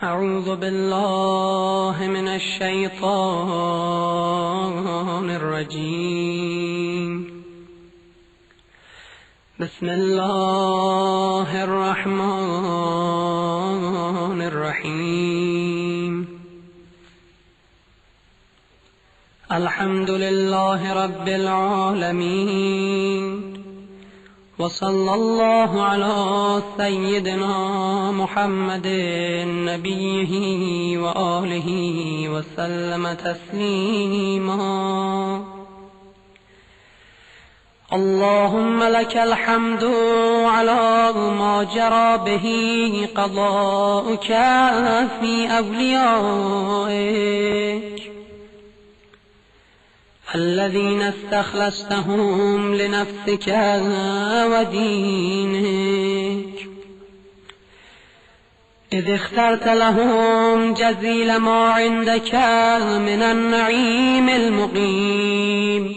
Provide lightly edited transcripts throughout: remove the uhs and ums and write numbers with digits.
أعوذ بالله من الشيطان الرجيم. بسم الله الرحمن الرحيم. الحمد لله رب العالمين، وصلى الله على سيدنا محمد نبيه وآله وسلم تسليما. اللهم لك الحمد على ما جرى به قضاؤك في أوليائك الذين استخلصتهم لنفسك ودينك، إذ اخترت لهم جزيل ما عندك من النعيم المقيم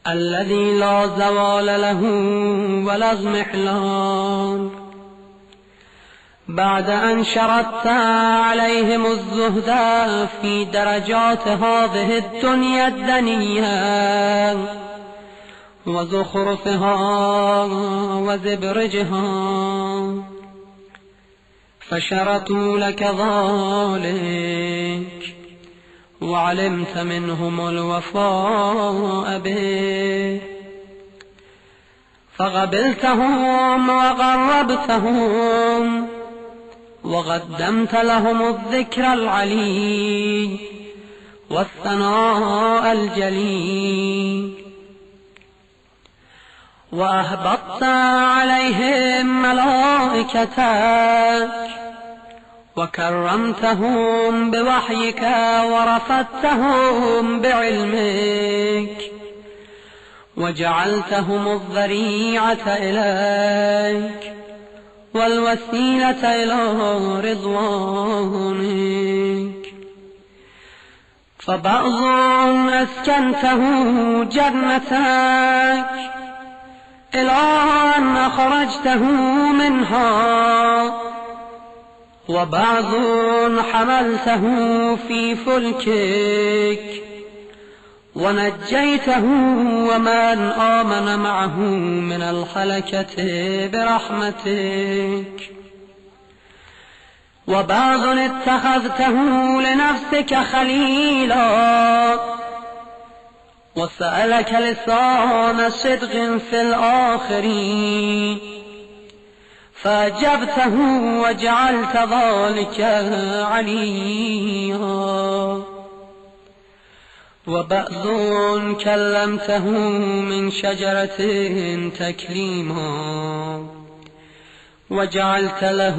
الذي لا زوال له ولا اضمحلال، بعد أن شردت عليهم الزهد في درجات هذه الدنيا الدنية وزخرفها وزبرجها، فشرطوا لك ذلك وعلمت منهم الوفاء به، فقبلتهم وقربتهم وقدمت لهم الذكر العلي والثناء الجليل، وأهبطت عليهم ملائكتك وكرمتهم بوحيك ورفدتهم بعلمك وجعلتهم الذريعة إليك والوسيلة إلى رضوانك، فبعض أسكنته جنتك إلى أن أخرجته منها، وبعض حملته في فلكك ونجيته ومن آمن معه من الهلكة برحمتك، وبعض اتخذته لنفسك خليلا وسألك لسان صدق في الآخرين فأجبته وجعلت ذلك عليا، وبعض كلمته من شجرة تكليما وجعلت له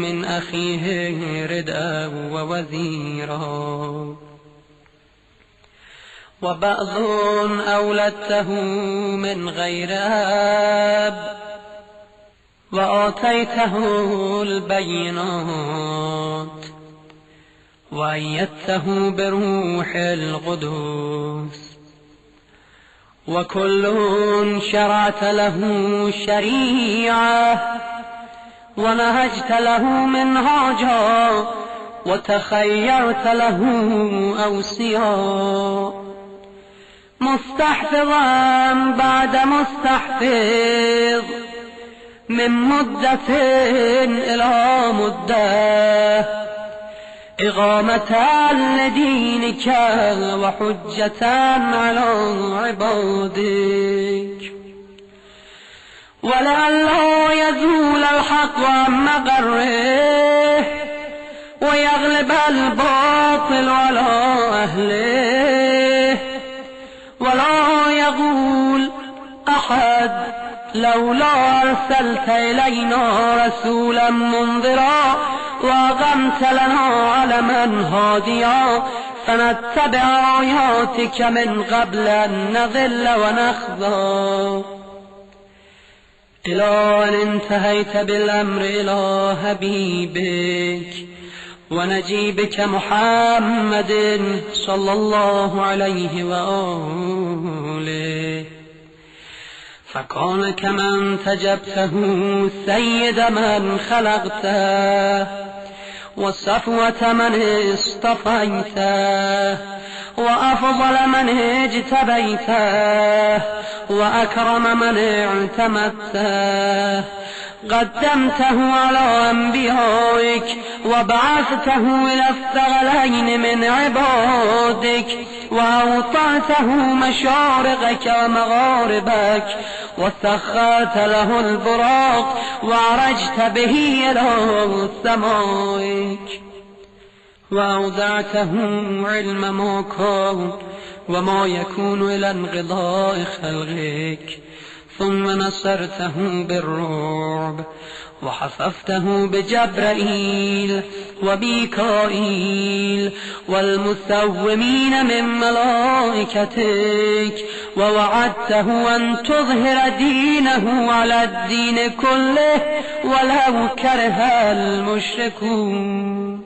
من أخيه ردءا ووزيرا، وبعض أولدته من غير أب وآتيته البينات وأيدته بروح القدس، وكل شرعت له شريعة ونهجت له منهاجا وتخيرت له أوصياء، مستحفظا بعد مستحفظ من مدة إلى مدة، إقامة لدينك وحجة على عبادك، ولئلا يزول الحق عن مقره ويغلب الباطل على أهله، ولا يقول أحد لولا أرسلت إلينا رسولا منذرا وأقمت لنا علما هاديا فنتبع آياتك من قبل أن نضل ونخزى، إلى أن انتهيت بالأمر إلى حبيبك ونجيبك محمد صلى الله عليه وآله، فكان كمن تجبته سيد من خلقته وصفوة من اصطفيته، وأفضل من اجتبيته، وأكرم من اعتمدته. قدمته على أنبيائك وبعثته إلى الثقلين من عبادك، وأوطأته مشارقك ومغاربك، وسخرت له البراق وعرجت به إلى سمائك، وأودعته علم ما كان وما يكون إلى انقضاء خلقك، ثم نصرته بالرعب، وحففته بجبرائيل وميكائيل والمسومين من ملائكتك، ووعدته أن تظهر دينه على الدين كله ولو كره المشركون.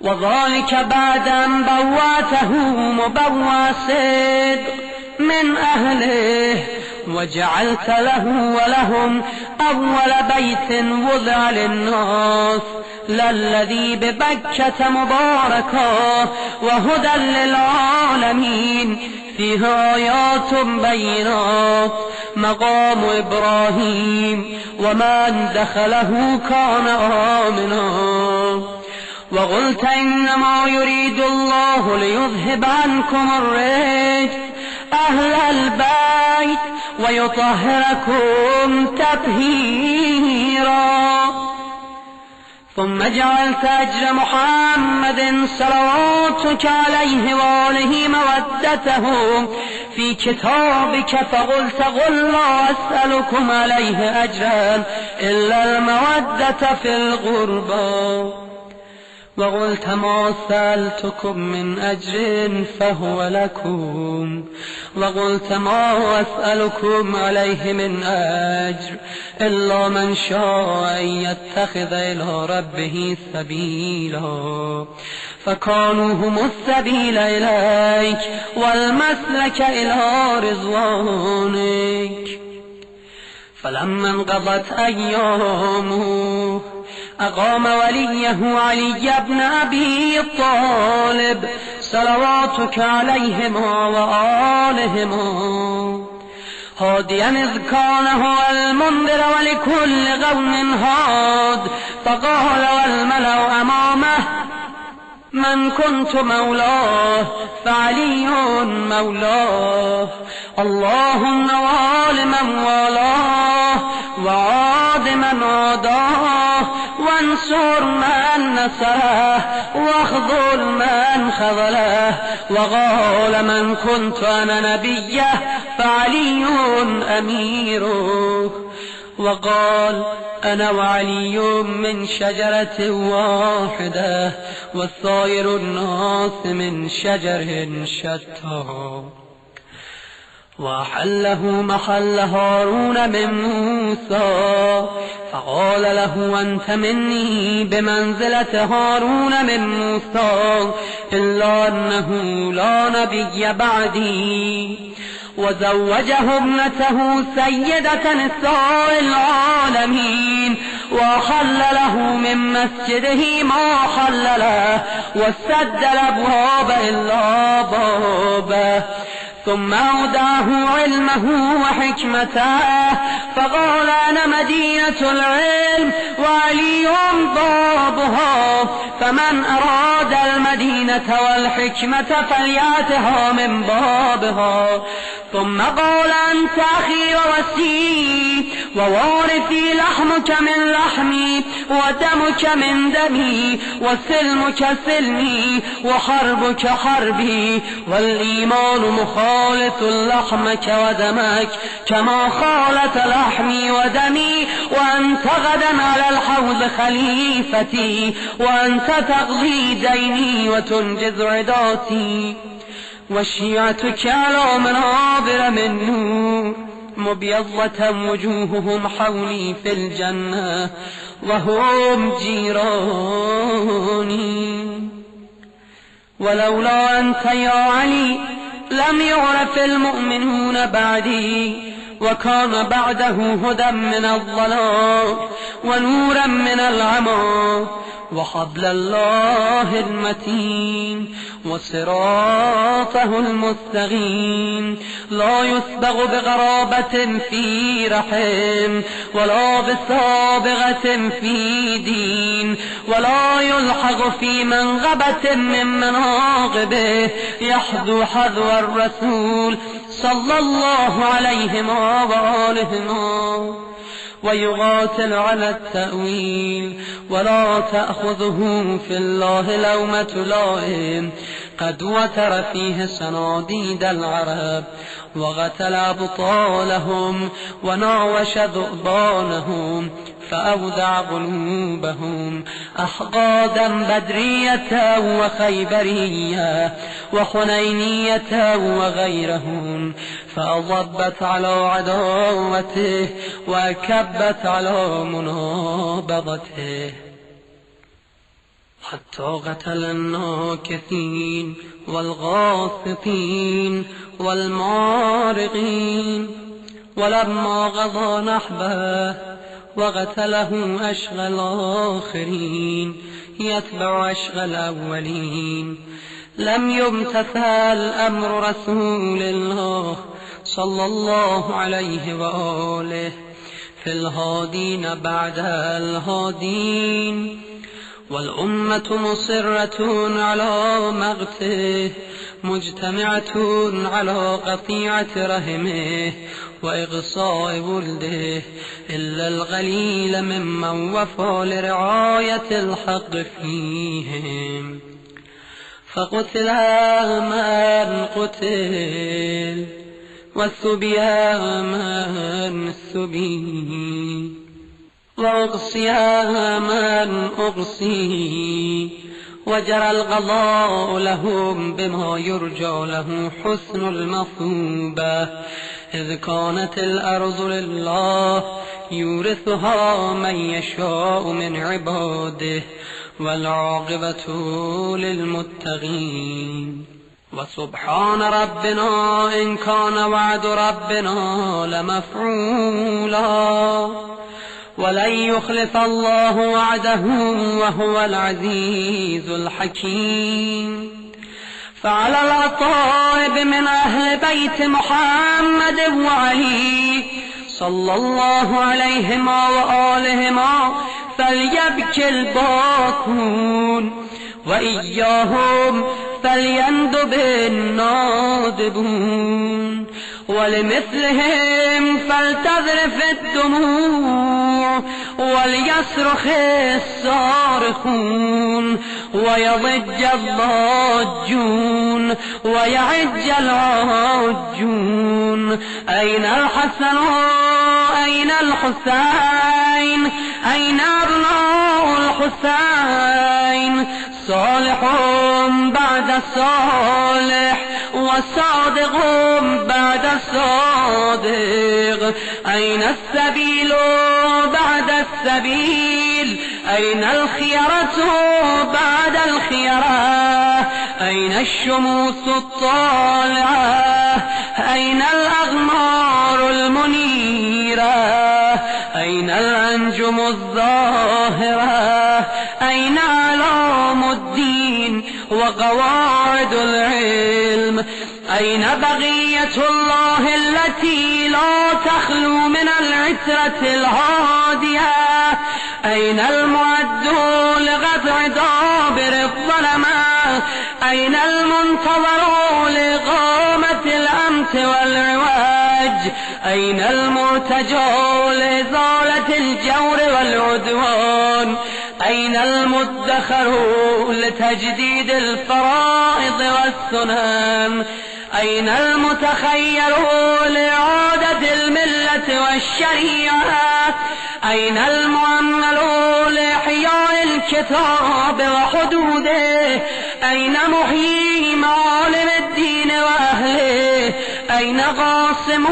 وذلك بعد أن بواته مبوى صدق من أهله، وجعلت له ولهم أول بيت وضع للناس للذي ببكة مباركا وهدى للعالمين، فيه آيات بينات مقام إبراهيم، ومن دخله كان آمنا. وقلت إنما يريد الله ليذهب عنكم الرجس أهل البيت ويطهركم تطهيرا. ثم جعلت أجر محمد صلواتك عليه وآله مودته في كتابك، فقلت قل لا أسألكم عليه أجرا إلا المودة في القربى. وقلت ما سألتكم من أجر فهو لكم، وقلت ما أسألكم عليه من أجر إلا من شاء أن يتخذ إلى ربه سبيلا، فكانوا هم السبيل إليك والمسلك إلى رضوانك. فلما انقضت أيامه أقام وليه علي بن أبي طالب صلواتك عليهما وآلهما هاديا إذ كان هو المنذر ولكل قوم هاد، فقال والملأ أمامه من كنت مولاه فعلي مولاه، اللهم وآل من والاه وعاد من عاداه، وانصر من نصره واخذل من خذله. وقال من كنت أنا نبيه فعلي أميره، وقال أنا وعلي من شجرة واحدة والسائر الناس من شجر شتى. وأحله محل هارون من موسى، فقال له أنت مني بمنزلة هارون من موسى، إلا أنه لا نبي بعدي. وزوجه ابنته سيدة نساء العالمين، وحل له من مسجده ما حل له، وسد الأبواب إلا بابه. ثم أودعه علمه وحكمته، فقال أنا مدينة العلم وعلي بابها، فمن أراد المدينة والحكمة فليأتها من بابها. ثم قال أنت أخي ووسيي ووارثي، لحمك من لحمي ودمك من دمي، وسلمك سلمي وحربك حربي، والإيمان مخالط لحمك ودمك كما خالط لحمي ودمي، وأنت غدا على الحوض خليفتي، وأنت تقضي ديني وتنجز عداتي. وشيعتك على منابر من نور مبيضة وجوههم حولي في الجنة وهم جيراني. ولولا أنت يا علي لم يعرف المؤمنون بعدي، وكان بعده هدى من الضلال ونورا من العمى وحبل الله المتين وصراطه المستقيم لا يسبغ بغرابة في رحم ولا بسابغة في دين ولا يلحق في منغبة من مناقبه يحذو حذو الرسول صلى الله عليه وآله ويقاتل على التأويل ولا تأخذه في الله لومة لائم قد وتر فيه صناديد العرب وقتل أبطالهم ونعوش ذؤبانهم فأودع قلوبهم أحقادا بدرية وخيبرية وحنينية وغيرهم فأضبت على عداوته وكبت على منابضته حتى قتل الناكثين والغاصطين والمارقين ولما قضى نحبه وقتله أشقى الآخرين يتبع أشقى الأولين لم يمتثل أمر رسول الله صلى الله عليه وآله في الهادين بعد الهادين والأمة مصرة على مقته مجتمعة على قطيعة رحمه وإغصاء ولده إلا القليل ممن وفى لرعاية الحق فيهم فقتل من قتل والسبي من سبي وأقصي من أقصي وجرى القضاء لهم بما يرجى له حسن المثوبة إذ كانت الأرض لله يورثها من يشاء من عباده والعاقبة للمتقين وسبحان ربنا إن كان وعد ربنا لمفعولا ولن يخلف الله وعده وهو العزيز الحكيم فعلى الأطائب من أهل بيت محمد وعلي صلى الله عليهما وآلهما فليبكي الباكون وإياهم فليندب النادبون ولمثلهم فلتذرف الدموع وليصرخ الصارخون ويضج الضاجون ويعج العاجون أين الحسن أين الحسين أين أبناء الحسين صالح بعد صالح وصادق بعد صادق أين السبيل بعد السبيل أين الخيرة بعد الخيرة أين الشموس الطالعة أين الأغمار المنيرة أين الأنجم الظاهرة أين علام الدين وقواعد العلم أين بقية الله التي لا تخلو من العترة الهادية أين المعد لقطع دابر الظلمة أين المنتظر لإقامة الأمت والعواج أين المرتجى لإزالة الجور والعدوان أين المدخر لتجديد الفرائض والسنن أين المتخير لإعادة الملة والشريعة أين المؤمل لإحياء الكتاب وحدوده أين محيي معالم الدين وأهله أين قاسم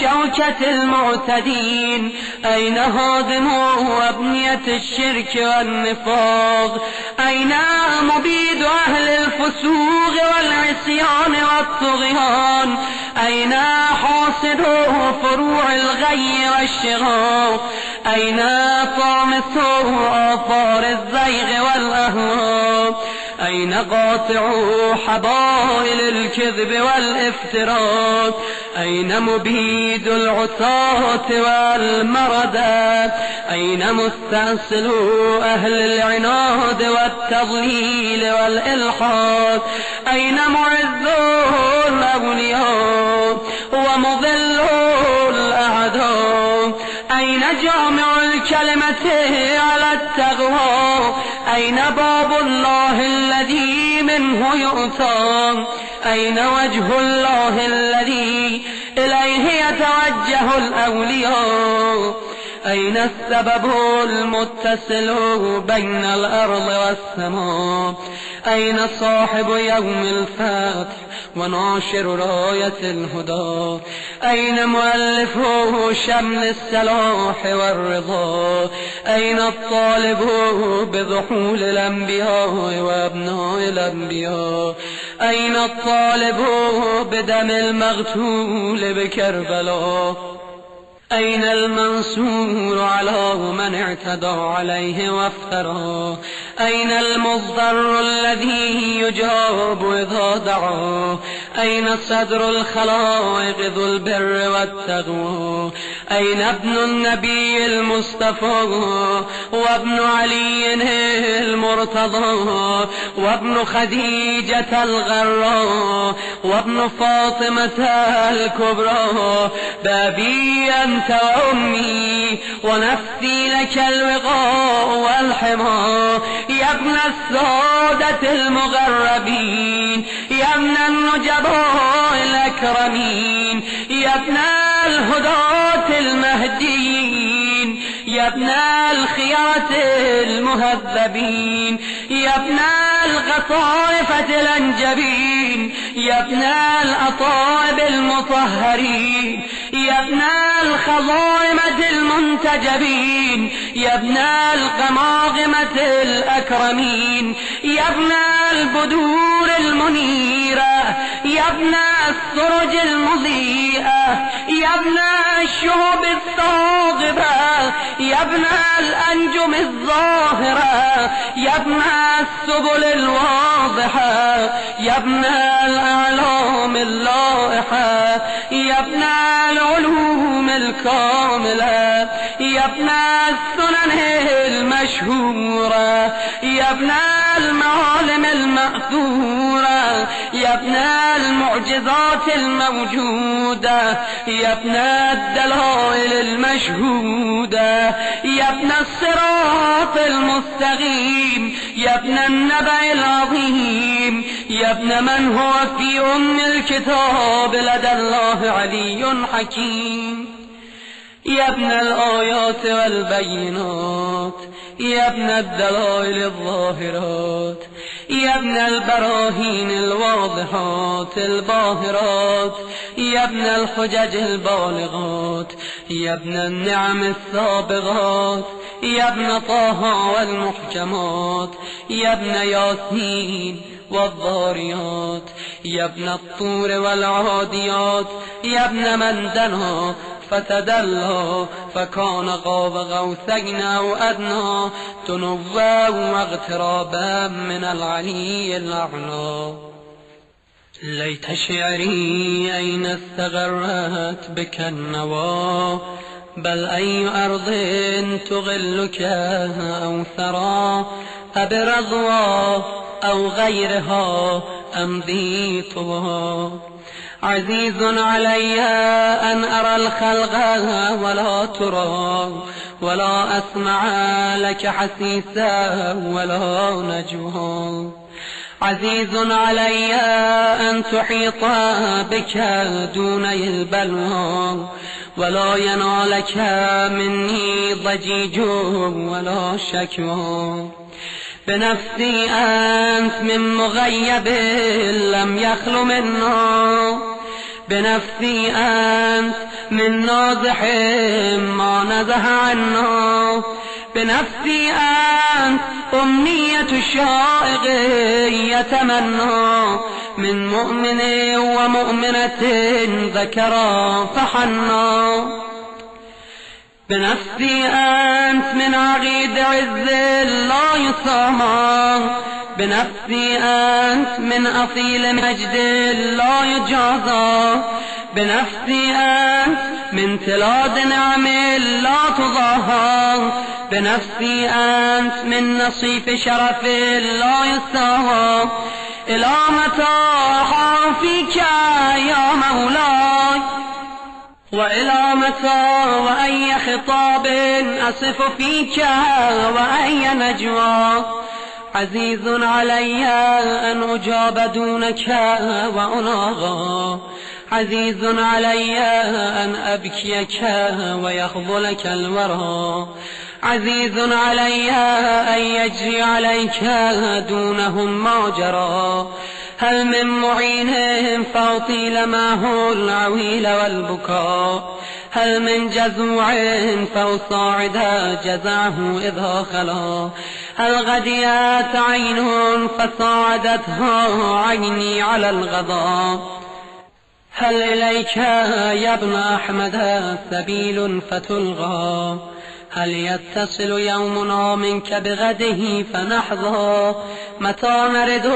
شوكة المعتدين؟ أين هادم أبنية الشرك والنفاق؟ أين مبيد أهل الفسوق والعصيان والطغيان؟ أين حاصد فروع الغي والشغاق؟ أين طامس آثار الزيغ والأهواء؟ أين قاطع حبائل الكذب والافتراء؟ أين مبيد العصاة والمردة؟ أين مستأصل أهل العناد والتضليل والإلحاد؟ أين معز الأولياء ومضل الأعداء؟ أين جامع الكلمة على التقوى؟ أين باب الله الذي منه يؤتى؟ أين وجه الله الذي إليه يتوجه الأولياء؟ أين السبب المتصل بين الأرض والسماء؟ أين صاحب يوم الفتح وناشر راية الهدى؟ أين مؤلف شمل السلاح والرضا؟ أين الطالب بضحول الأنبياء وأبناء الأنبياء؟ أين الطالب بدم المغتول بكربلاء؟ أين المنصور على من اعتدى عليه وافترى؟ أين المضطر الذي يجاب إذا دعا؟ أين صدر الخلائق ذو البر والتقوى؟ أين ابن النبي المصطفى وابن علي المرتضى وابن خديجة الغراء وابن فاطمة الكبرى؟ بابي أنت وأمي ونفسي لك الوقاء والحمى، يا ابن السادة المغربين، يا ابن النجباء الأكرمين، يا ابن الهداة المهديين، يا ابن الخيرة المهذبين، يا ابن القطائفة الأنجبين، يا ابن الأطائب المطهرين، يا ابن الخضائمة المنتجبين، يا ابن القماغمة الأكرمين، يا ابن البدور المنيرة، يا ابن السرج المضيئة، يا ابن الشهب الثاقبة، يا ابن الأنجم الظاهرة، يا ابن السبل الواضحة، يا ابن الأعلام اللائحة، يا ابن العلوم الكاملة، يا ابن السنن المشهورة، يا ابن المعالم المأثورة، يا ابن المعجزات الموجودة، يا ابن الدلائل المشهودة، يا ابن الصراط المستقيم، يا ابن النبأ العظيم، يا ابن من هو في أم الكتاب لدى الله علي حكيم، يا ابن الآيات والبينات، يا ابن الدلائل الظاهرات، يا ابن البراهين الواضحات الباهرات، يا ابن الحجج البالغات، يا ابن النعم السابغات، يا ابن طه والمحكمات، يا ابن ياسين والضاريات، يا ابن الطور والعاديات، يا ابن من دنا فتدلى فكان قاب قوسين أو أدنى تنوى واغترابا من العلي الأعلى. ليت شعري أين استغرت بك النوى، بل أي أرض تغلك أو ثرى، أبرضوى أو غيرها أمضي طوى. عزيز علي أن أرى الخلق ولا ترى، ولا أسمع لك حسيسا ولا نجوى. عزيز علي أن تحيط بك دوني البلوى، ولا ينالك مني ضجيج ولا شكوى. بنفسي أنت من مغيب لم يخل منا، بنفسي أنت من نازح ما نزه عنا، بنفسي أنت أمنية الشائق يتمنى، من مؤمن ومؤمنة ذكرا فحنا، بنفسي أنت من عقيد عز لا يصام، بنفسي أنت من أصيل مجد لا يجازى، بنفسي أنت من تلاد نعم لا تضاهى، بنفسي أنت من نصيف شرف لا يستهى. إلى متى أحافيك يا مولاي، وإلى متى وأي خطاب أصف فيك وأي نجوى، عزيز علي أن أجاب دونك وأناغى، عزيز علي أن أبكيك ويخذلك الورى، عزيز علي أن يجري عليك دونهم ما جرى، هل من معين فأطيل معه العويل والبكاء، هل من جزوع فأصاعد جزعه إذا خلا، هل غديت عين فصاعدتها عيني على الغضا، هل إليك يا ابن أحمد سبيل فتلغى، هل يتصل يومنا منك بغده فنحظى، متى نرد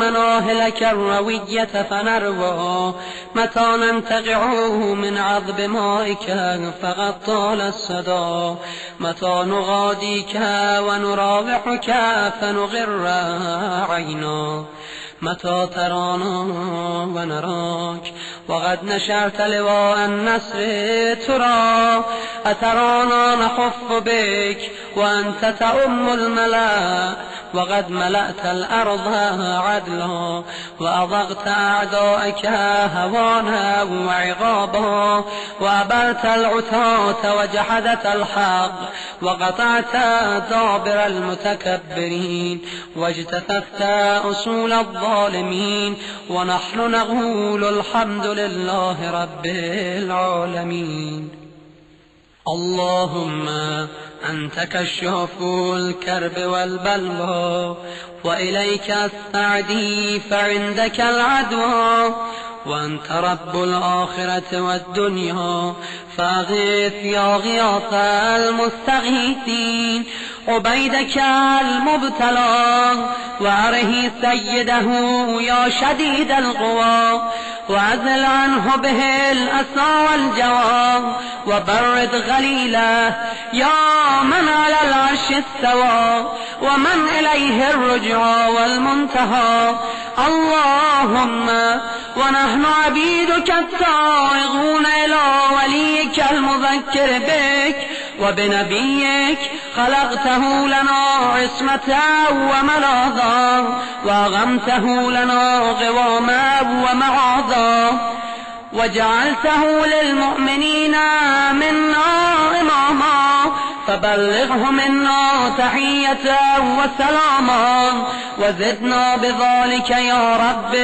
مناهلك الروية فنروى، متى ننتقع من عذب مائك فقد طال الصدى، متى نغاديك ونراوحك فنغر عينا، متى ترانا ونراك وقد نشرت لواء النصر ترى، أترانا نخف بك وأنت تؤم الملا، وقد ملأت الأرض عدلا وأضغت أعدائك هوانا وعقابا، وأبرت العتاة وجحدت الحق، وقطعت دابر المتكبرين، واجتثثت أصول الظالمين، ونحن نقول الحمد لله رب العالمين. اللهم أنت كشاف الكرب والبلوى، وإليك أستعدي فعندك العدوى، وأنت رب الآخرة والدنيا، فأغث يا غياث المستغيثين عبيدك المبتلى، وأره سيده يا شديد القوى، وأزل عنه به الأسى والجوى، وبرد غليله يا من على العرش استوى، ومن إليه الرجعى والمنتهى. اللهم ونحن عبيدك التائهون إلى وليك المذكر بك وبنبيك، خلقته لنا عصمة وملاذا، وأغمته لنا غواما ومعاذا، وجعلته للمؤمنين منا إماما، فبلغه منا تحية وسلاما، وزدنا بذلك يا رب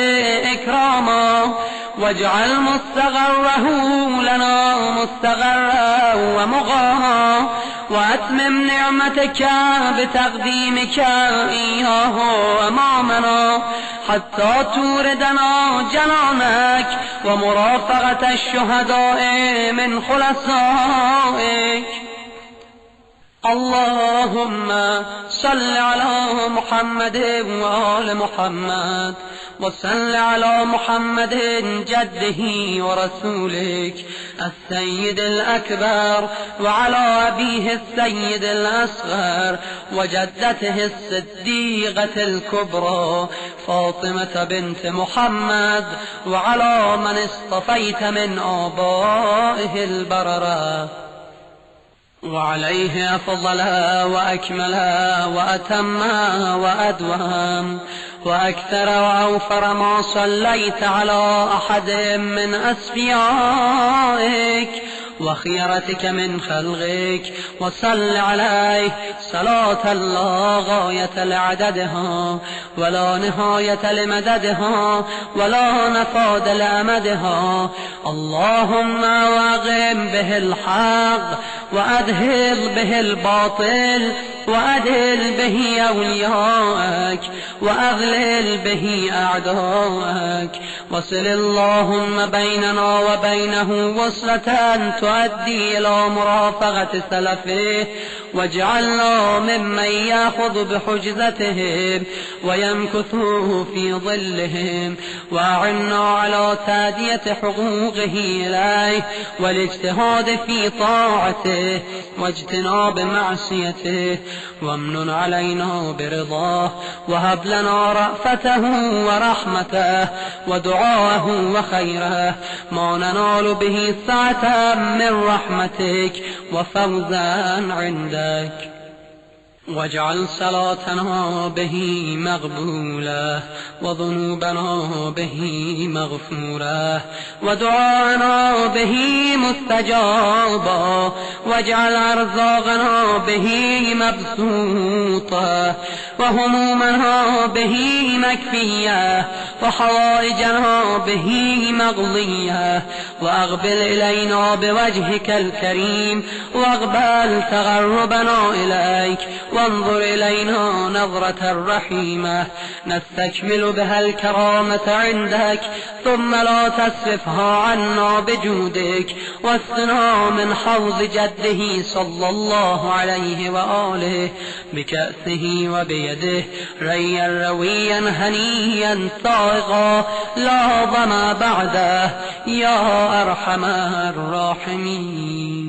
إكراما، واجعل مستغره لنا مستغرا ومغاها، وأتمم نعمتك بتقديمك إياه أمامنا، حتى توردنا جنانك ومرافقة الشهداء من خلصائك. اللهم صل على محمد وآل محمد، وصل على محمد جده ورسولك السيد الأكبر، وعلى أبيه السيد الأصغر، وجدته الصديقة الكبرى فاطمة بنت محمد، وعلى من اصطفيت من آبائه البررة، وعليه أفضل وأكمل وأتم وأدوم وأكثر وأوفر ما صليت على أحد من أسفيائك وخيرتك من خلقك، وصل عليه صلاة لا غاية لعددها ولا نهاية لمددها ولا نفاد لأمدها. اللهم واقم به الحق وأذهل به الباطل وأدل به أولياءك وأذلل به أعداءك. وصل اللهم بيننا وبينه وصلة تؤدي إلى مرافقة سلفه، واجعلنا ممن يأخذ بحجزتهم ويمكث في ظلهم، وأعنا على تأدية حقوقه إليه والاجتهاد في طاعته واجتناب معصيته. وامنن علينا برضاه، وهب لنا رأفته ورحمته ودعاءه وخيره، ما ننال به سعة من رحمتك وفوزا عندك. واجعل صلاتنا به مقبولة، وذنوبنا به مغفورة، ودعاءنا به مستجابة، واجعل أرزاقنا به مبسوطة، وهمومنا به مكفية، وحوائجنا به مقضية. وأقبل إلينا بوجهك الكريم، واقبل تقربنا إليك، وانظر إلينا نظرة رحيمة نستكمل بها الكرامة عندك، ثم لا تصرفها عنا بجودك، واسقنا من حوض جده صلى الله عليه وآله بكأسه وبيده ريا رويا هنيا سائغا لا ظما بعده، يا أرحم الراحمين.